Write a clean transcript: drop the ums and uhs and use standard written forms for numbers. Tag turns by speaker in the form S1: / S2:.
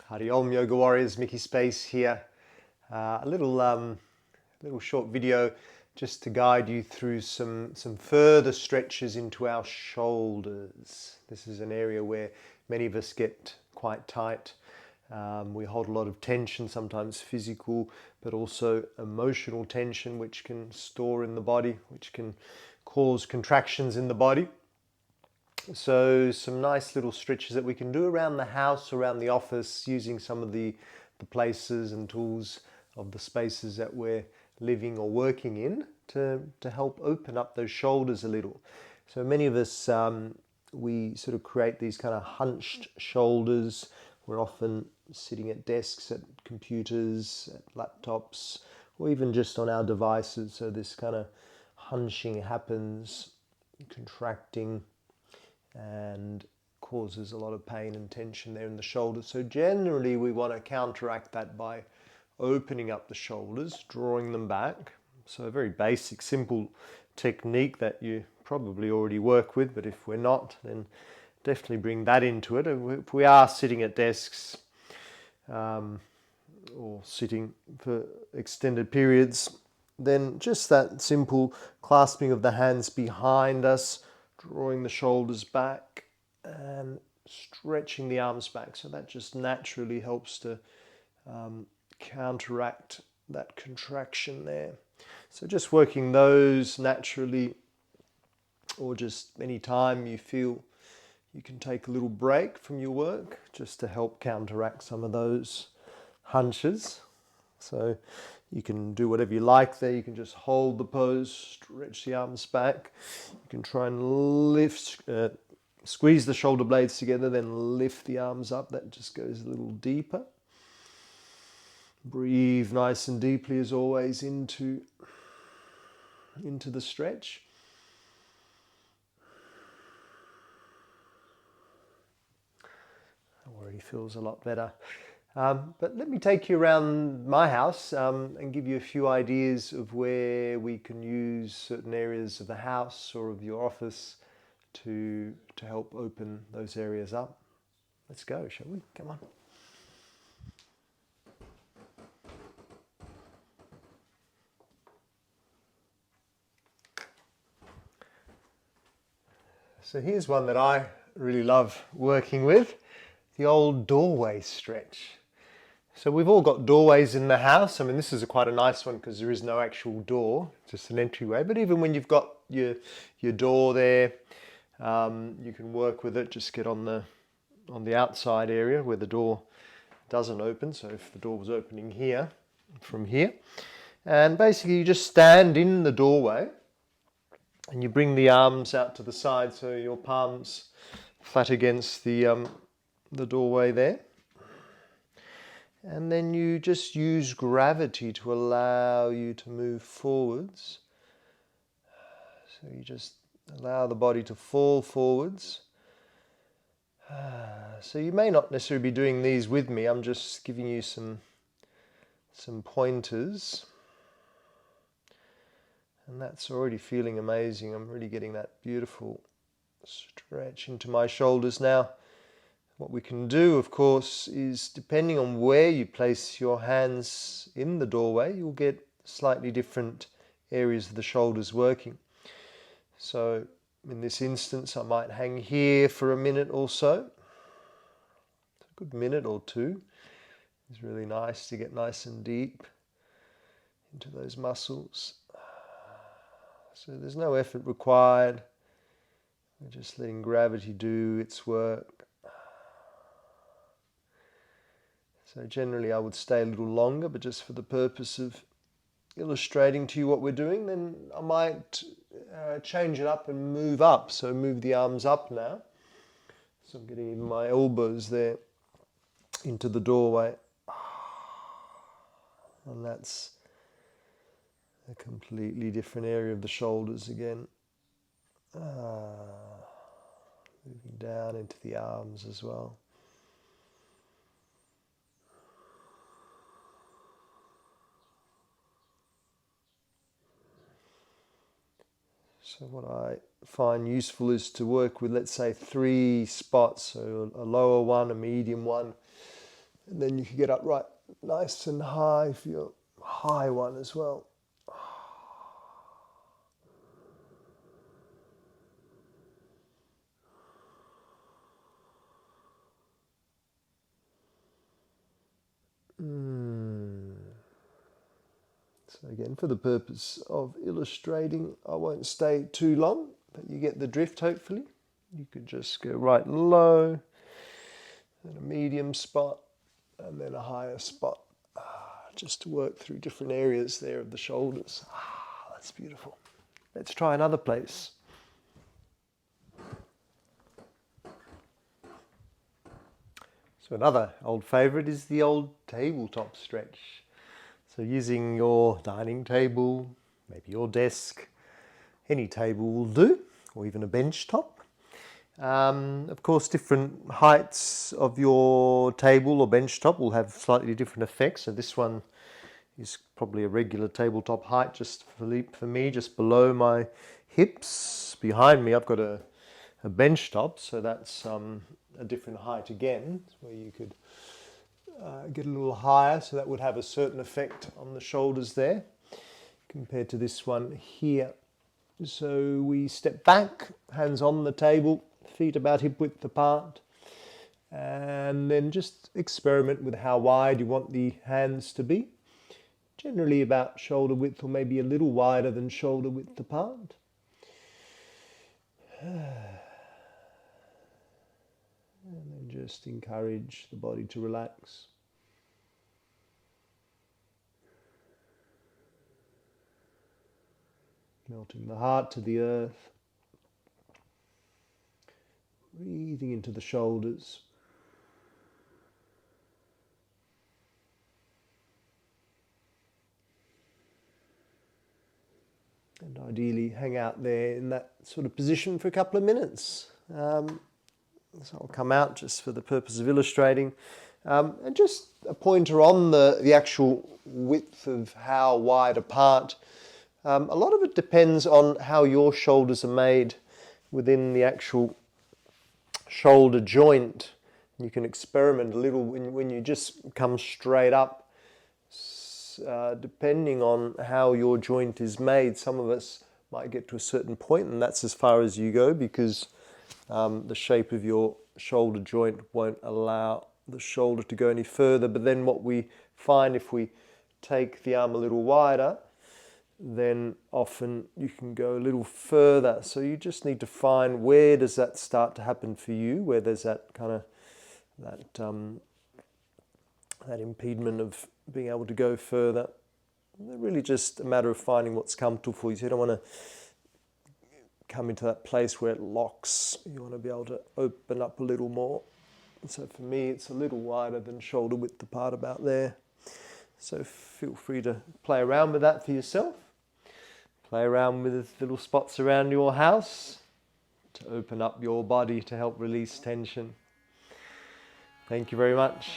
S1: Hari Om Yoga Warriors, Mickey Space here. A little short video just to guide you through some further stretches into our shoulders. This is an area where many of us get quite tight. We hold a lot of tension, sometimes physical, but also emotional tension, which can store in the body, which can cause contractions in the body. So some nice little stretches that we can do around the house, around the office, using some of the places and tools of the spaces that we're living or working in to help open up those shoulders a little. So many of us, we sort of create these kind of hunched shoulders. We're often sitting at desks, at computers, at laptops, or even just on our devices. So this kind of hunching happens, contracting, and causes a lot of pain and tension there in the shoulders. So generally we want to counteract that by opening up the shoulders, drawing them back. So a very basic, simple technique that you probably already work with, but if we're not, then definitely bring that into it. If we are sitting at desks or sitting for extended periods, then just that simple clasping of the hands behind us, drawing the shoulders back and stretching the arms back. So that just naturally helps to counteract that contraction there. So just working those naturally, or just any time you feel you can take a little break from your work just to help counteract some of those hunches. So you can do whatever you like there. You can just hold the pose, stretch the arms back. You can try and lift, squeeze the shoulder blades together, then lift the arms up. That just goes a little deeper. Breathe nice and deeply as always into the stretch. Already feels a lot better. But let me take you around my house and give you a few ideas of where we can use certain areas of the house or of your office to help open those areas up. Let's go, shall we? Come on. So here's one that I really love working with, the old doorway stretch. So we've all got doorways in the house. I mean, this is quite a nice one because there is no actual door, just an entryway. But even when you've got your door there, you can work with it. Just get on the outside area where the door doesn't open. So if the door was opening here, from here, and basically you just stand in the doorway and you bring the arms out to the side, so your palms flat against the doorway there. And then you just use gravity to allow you to move forwards. So you just allow the body to fall forwards. So you may not necessarily be doing these with me. I'm just giving you some pointers. And that's already feeling amazing. I'm really getting that beautiful stretch into my shoulders now. What we can do, of course, is depending on where you place your hands in the doorway, you'll get slightly different areas of the shoulders working. So in this instance, I might hang here for a minute or so. A good minute or two. It's really nice to get nice and deep into those muscles. So there's no effort required. We're just letting gravity do its work. So generally I would stay a little longer, but just for the purpose of illustrating to you what we're doing, then I might change it up and move up. So move the arms up now. So I'm getting even my elbows there into the doorway. And that's a completely different area of the shoulders again. Moving down into the arms as well. So what I find useful is to work with, let's say, 3 spots. So a lower one, a medium one, And then you can get up right nice and high for your high one as well. So again, for the purpose of illustrating, I won't stay too long, but you get the drift hopefully. You could just go right low, then a medium spot, and then a higher spot, just to work through different areas there of the shoulders. That's beautiful. Let's try another place. So another old favourite is the old tabletop stretch. So using your dining table, maybe your desk, any table will do, or even a bench top. Of course, different heights of your table or bench top will have slightly different effects. So this one is probably a regular tabletop height, just for me, just below my hips. Behind me, I've got a bench top, so that's a different height again, where you could get a little higher, so that would have a certain effect on the shoulders there compared to this one here. So we step back, hands on the table, feet about hip width apart, and then just experiment with how wide you want the hands to be. Generally about shoulder width or maybe a little wider than shoulder width apart. And then just encourage the body to relax. Melting the heart to the earth. Breathing into the shoulders. And ideally hang out there in that sort of position for a couple of minutes. So I'll come out just for the purpose of illustrating. And just a pointer on the actual width of how wide apart. A lot of it depends on how your shoulders are made within the actual shoulder joint. You can experiment a little when you just come straight up. Depending on how your joint is made, some of us might get to a certain point and that's as far as you go, because the shape of your shoulder joint won't allow the shoulder to go any further. But then what we find, if we take the arm a little wider, then often you can go a little further. So you just need to find, where does that start to happen for you, where there's that kind of that impediment of being able to go further. Really just a matter of finding what's comfortable for you. So you don't want to come into that place where it locks. You want to be able to open up a little more. So for me, it's a little wider than shoulder width apart, about there. So feel free to play around with that for yourself. Play around with little spots around your house to open up your body to help release tension. Thank you very much.